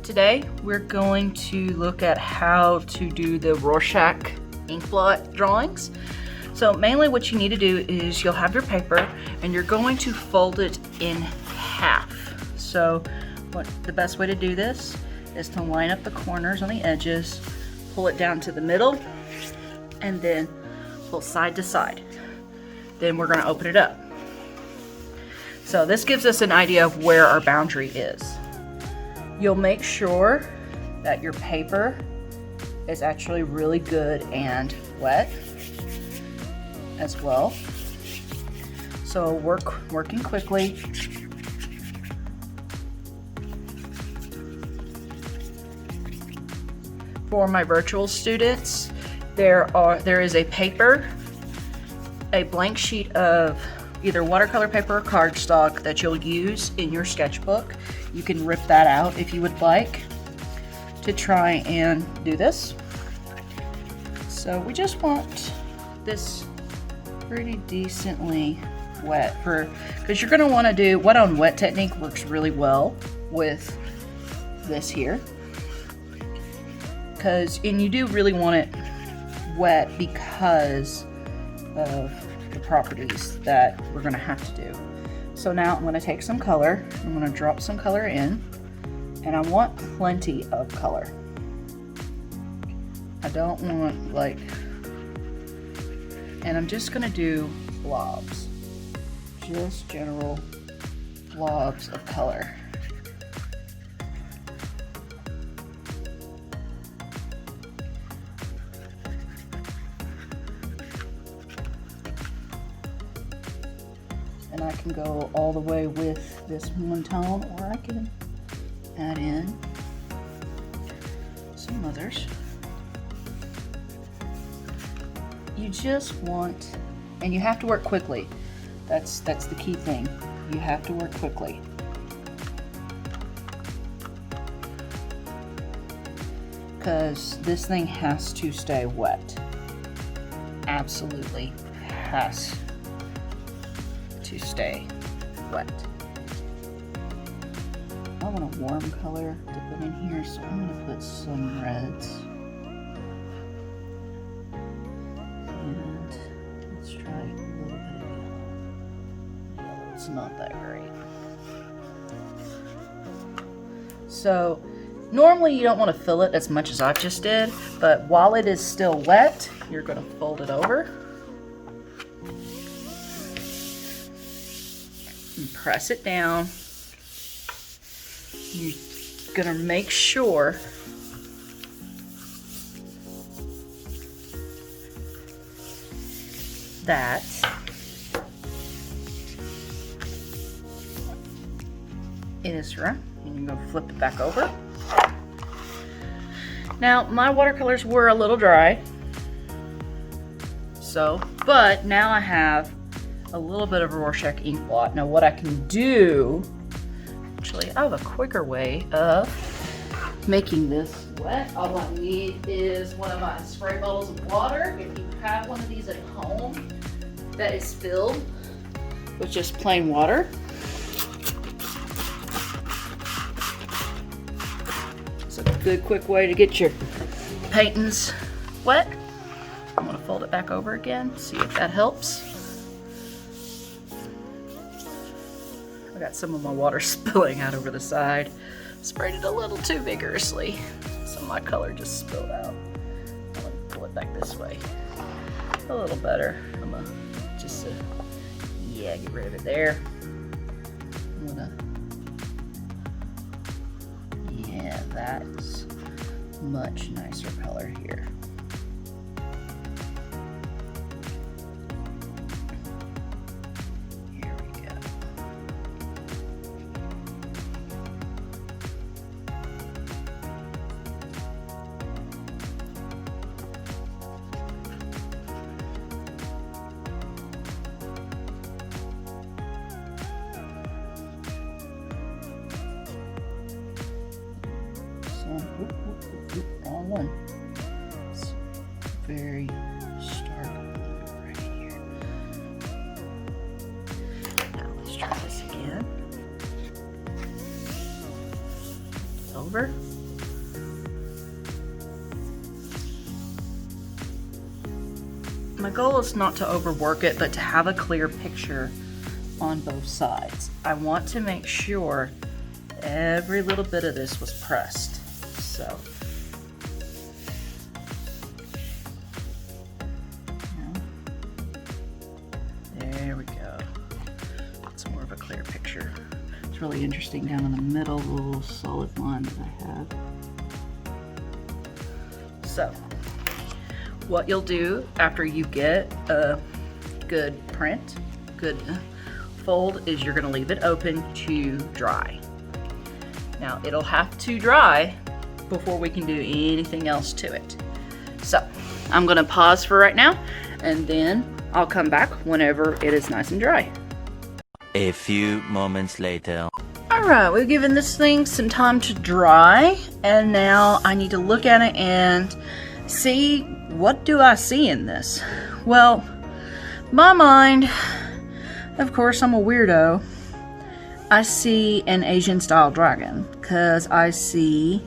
Today we're going to look at how to do the Rorschach ink blot drawings. So mainly what you need to do is you'll have your paper and you're going to fold it in half. So the best way to do this is to line up the corners on the edges, pull it down to the middle, and then pull side to side. Then we're going to open it up. So this gives us an idea of where our boundary is. You'll make sure that your paper is actually really good and wet as well. So working quickly. For my virtual students, there is a paper, a blank sheet of either watercolor paper or cardstock that you'll use in your sketchbook. You can rip that out if you would like to try and do this. So we just want this pretty decently wet because you're going to want to do wet on wet technique. Works really well with this here, and you do really want it wet because of the properties that we're going to have to do. So now I'm going to take some color, I'm going to drop some color in, and I want plenty of color. I don't want and I'm just going to do blobs, just general blobs of color. And I can go all the way with this one tone, or I can add in some others. You just want, and you have to work quickly. That's the key thing. You have to work quickly. Because this thing has to stay wet. Absolutely has to stay wet. I want a warm color to put in here, so I'm going to put some reds. And let's try a little bit of yellow. Yellow's not that great. So normally you don't want to fill it as much as I just did, but while it is still wet, you're going to fold it over and press it down. You're gonna make sure that it is right. And you're gonna flip it back over. Now my watercolors were a little dry, but now I have a little bit of a Rorschach ink blot. Now what I can do, actually I have a quicker way of making this wet. All I need is one of my spray bottles of water. If you have one of these at home that is filled with just plain water, it's a good quick way to get your paintings wet. I'm going to fold it back over again, see if that helps. I got some of my water spilling out over the side. Sprayed it a little too vigorously. Some of my color just spilled out. I'm gonna pull it back this way. A little better. I'm gonna just, get rid of it there. I'm gonna, that's much nicer color here. Wrong one. It's very stark right here. Now let's try this again. Over. my goal is not to overwork it, but to have a clear picture on both sides. I want to make sure every little bit of this was pressed. So, there we go. It's more of a clear picture. It's really interesting down in the middle, the little solid line that I have. So, what you'll do after you get a good print, good fold, is you're gonna leave it open to dry. Now, it'll have to dry before we can do anything else to it. So, I'm gonna pause for right now, and then I'll come back whenever it is nice and dry. A few moments later. Alright, we've given this thing some time to dry, and now I need to look at it and see, what do I see in this? Well, my mind, of course I'm a weirdo, I see an Asian style dragon, because I see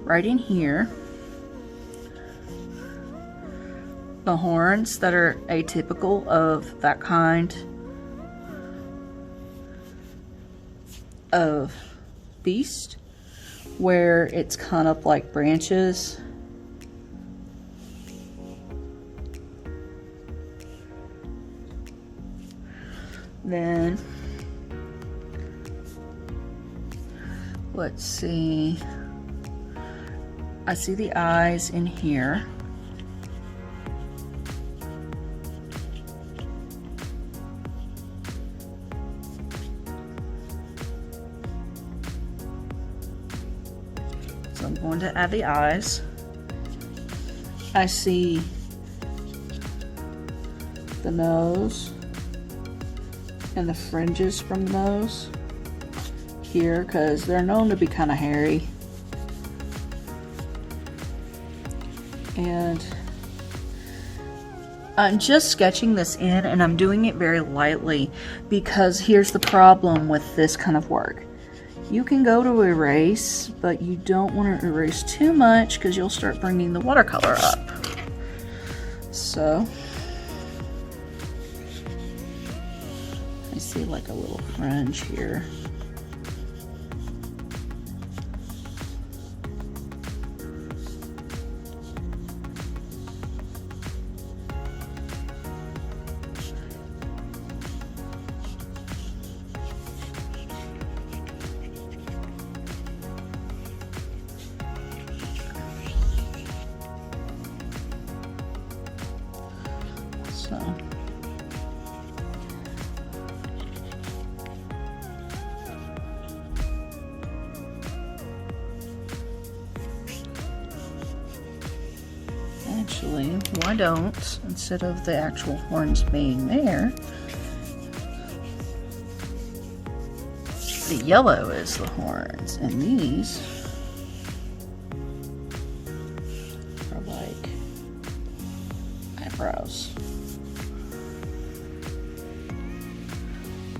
right in here the horns that are atypical of that kind of beast, where it's kind of like branches. Then let's see, I see the eyes in here. So I'm going to add the eyes. I see the nose and the fringes from the nose here, because they're known to be kind of hairy. And I'm just sketching this in, and I'm doing it very lightly, because here's the problem with this kind of work. You can go to erase, but you don't want to erase too much, because you'll start bringing the watercolor up. So I see like a little fringe here. So actually, why don't, instead of the actual horns being there, the yellow is the horns, and these are like eyebrows.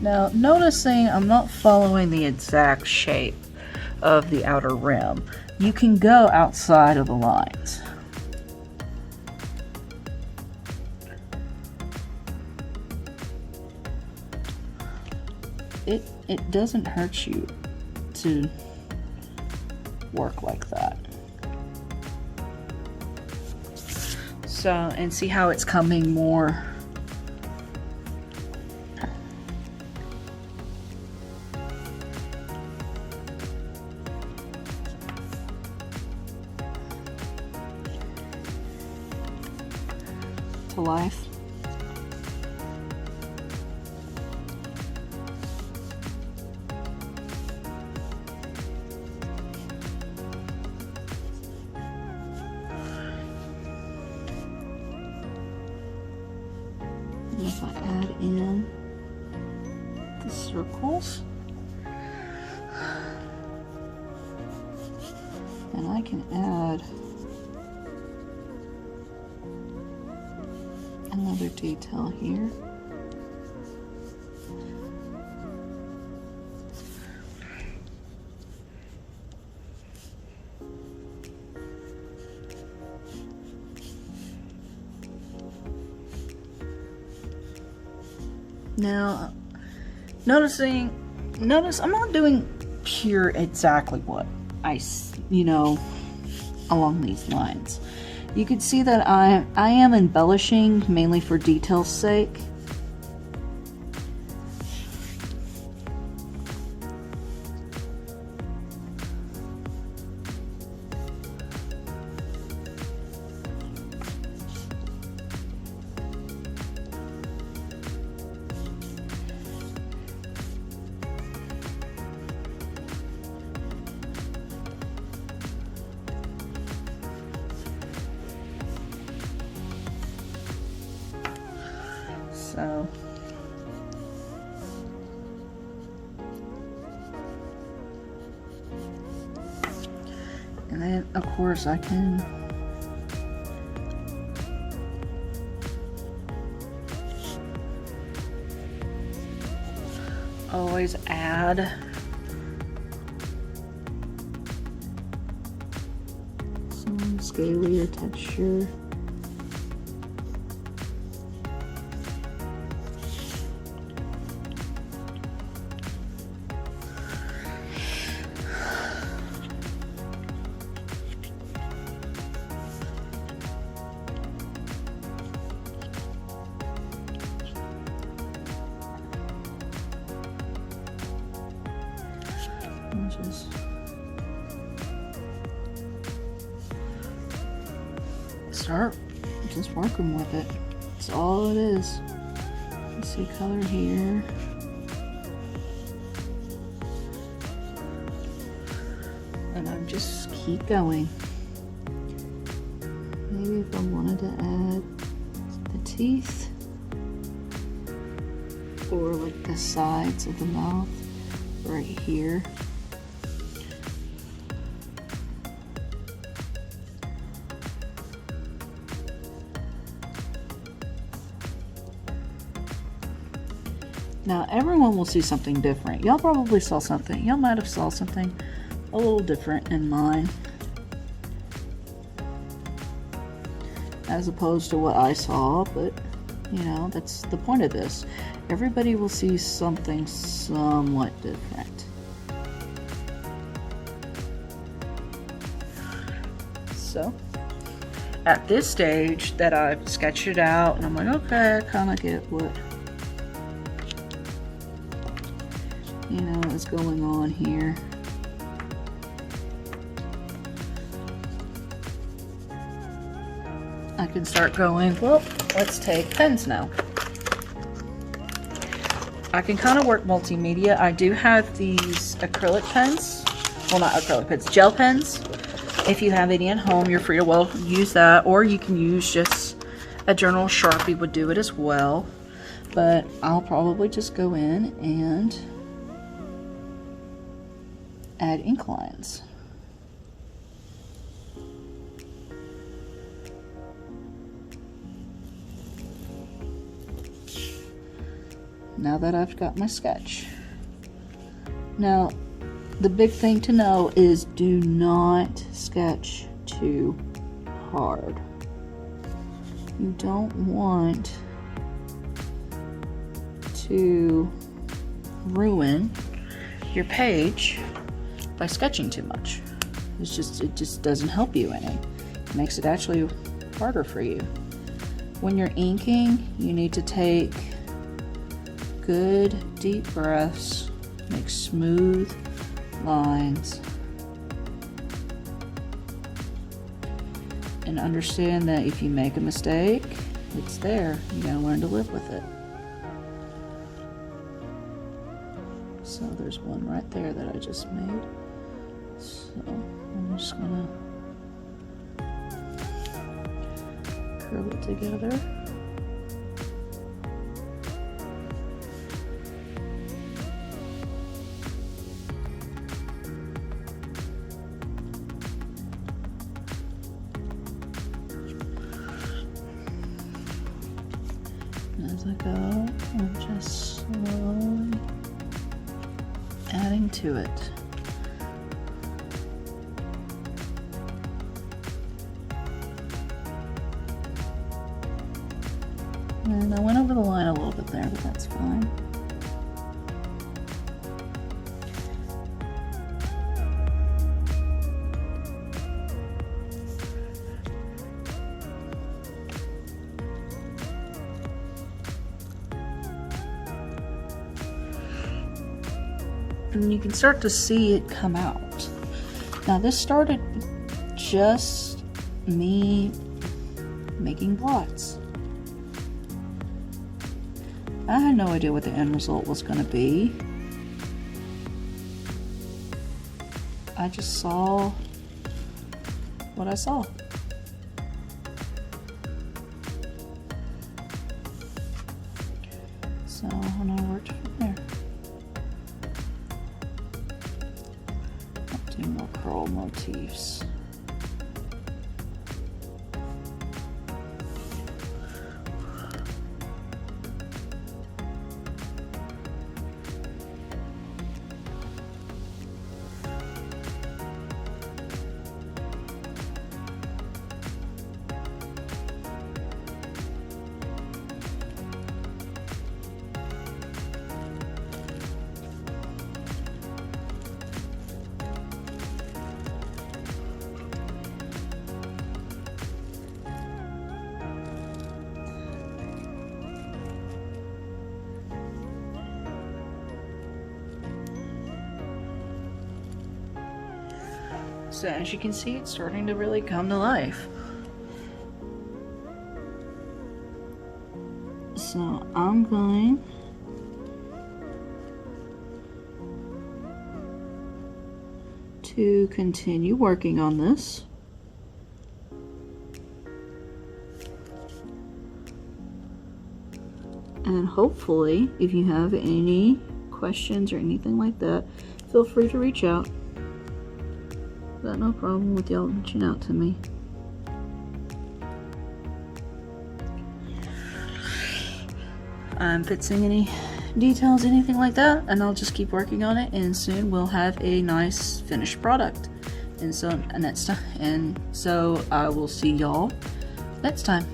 Now, noticing I'm not following the exact shape of the outer rim. You can go outside of the lines. It doesn't hurt you to work like that. So, and see how it's coming more to life. And if I add in the circles, and I can add another detail here. Now, notice I'm not doing pure exactly what along these lines. You can see that I am embellishing mainly for detail's sake. So and then of course I can always add some scalier texture. Start just working with it. That's all it is. You see color here. And I just keep going. Maybe if I wanted to add the teeth or like the sides of the mouth right here. Now everyone will see something different. Y'all probably saw something. Y'all might have saw something a little different in mine, as opposed to what I saw, but you know, that's the point of this. Everybody will see something somewhat different. So at this stage that I've sketched it out and I'm like, okay, I kind of get what is going on here. I can start going, well, let's take pens now. I can kind of work multimedia. I do have these acrylic pens. Well, not acrylic pens, gel pens. If you have any at home, you're free to use that, or you can use just a journal Sharpie would do it as well. But I'll probably just go in and add ink lines. Now that I've got my sketch. Now, the big thing to know is do not sketch too hard. You don't want to ruin your page by sketching too much. It just doesn't help you any. It makes it actually harder for you. When you're inking, you need to take good deep breaths, make smooth lines, and understand that if you make a mistake, it's there. You gotta learn to live with it. So there's one right there that I just made. So I'm just gonna curl it together. As I go, I'm just slowly adding to it. And I went over the line a little bit there, but that's fine. And you can start to see it come out. Now this started just me making blots. I had no idea what the end result was going to be. I just saw what I saw. So, and I worked from there. I'll do more curl motifs. So as you can see, it's starting to really come to life. So I'm going to continue working on this. And hopefully, if you have any questions or anything like that, feel free to reach out. Got no problem with y'all reaching out to me. If it's any details, anything like that, and I'll just keep working on it, and soon we'll have a nice finished product. And so I will see y'all next time.